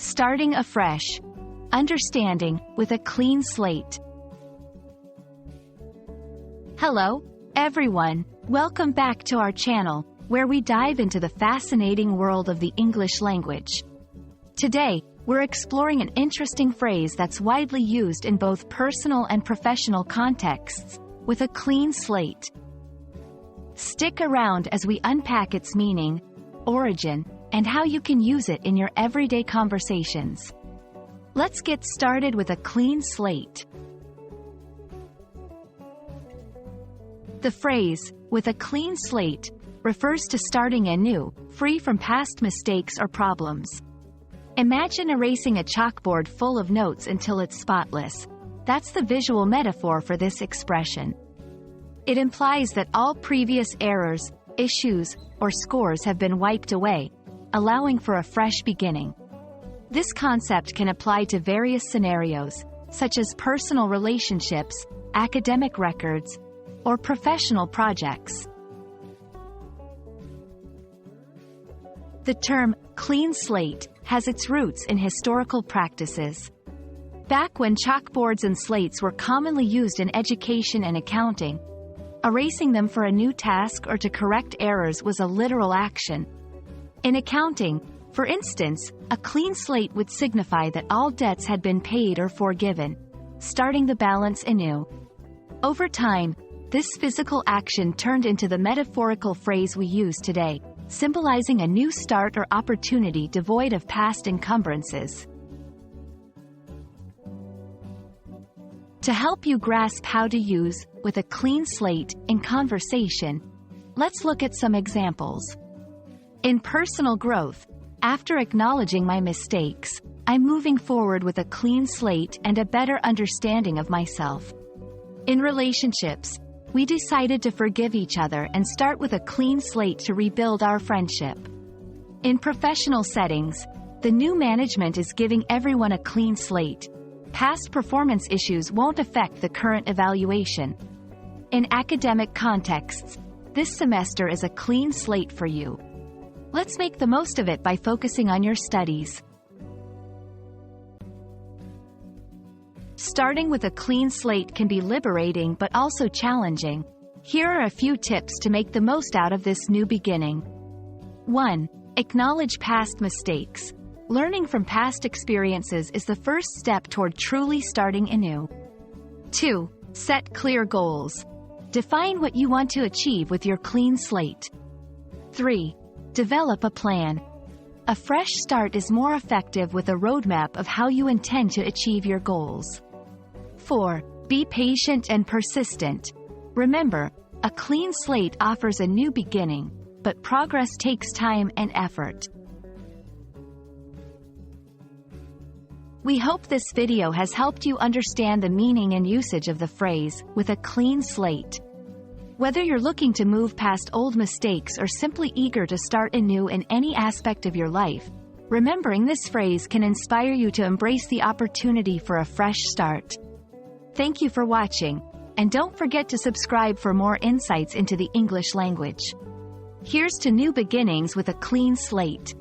Starting afresh. Understanding with a clean slate. Hello, everyone. Welcome back to our channel, where we dive into the fascinating world of the English language. Today, we're exploring an interesting phrase that's widely used in both personal and professional contexts, with a clean slate. Stick around as we unpack its meaning, origin, and how you can use it in your everyday conversations. Let's get started with a clean slate. The phrase, with a clean slate, refers to starting anew, free from past mistakes or problems. Imagine erasing a chalkboard full of notes until it's spotless. That's the visual metaphor for this expression. It implies that all previous errors, issues, or scores have been wiped away, allowing for a fresh beginning. This concept can apply to various scenarios, such as personal relationships, academic records, or professional projects. The term, clean slate, has its roots in historical practices. Back when chalkboards and slates were commonly used in education and accounting, erasing them for a new task or to correct errors was a literal action. In accounting, for instance, a clean slate would signify that all debts had been paid or forgiven, starting the balance anew. Over time, this physical action turned into the metaphorical phrase we use today, symbolizing a new start or opportunity devoid of past encumbrances. To help you grasp how to use with a clean slate in conversation, let's look at some examples. In personal growth, after acknowledging my mistakes, I'm moving forward with a clean slate and a better understanding of myself. In relationships, we decided to forgive each other and start with a clean slate to rebuild our friendship. In professional settings, the new management is giving everyone a clean slate. Past performance issues won't affect the current evaluation. In academic contexts, this semester is a clean slate for you. Let's make the most of it by focusing on your studies. Starting with a clean slate can be liberating but also challenging. Here are a few tips to make the most out of this new beginning. 1. Acknowledge past mistakes. Learning from past experiences is the first step toward truly starting anew. 2. Set clear goals. Define what you want to achieve with your clean slate. 3. Develop a plan. A fresh start is more effective with a roadmap of how you intend to achieve your goals. 4. Be patient and persistent. Remember, a clean slate offers a new beginning, but progress takes time and effort. We hope this video has helped you understand the meaning and usage of the phrase, with a clean slate. Whether you're looking to move past old mistakes or simply eager to start anew in any aspect of your life, remembering this phrase can inspire you to embrace the opportunity for a fresh start. Thank you for watching, and don't forget to subscribe for more insights into the English language. Here's to new beginnings with a clean slate.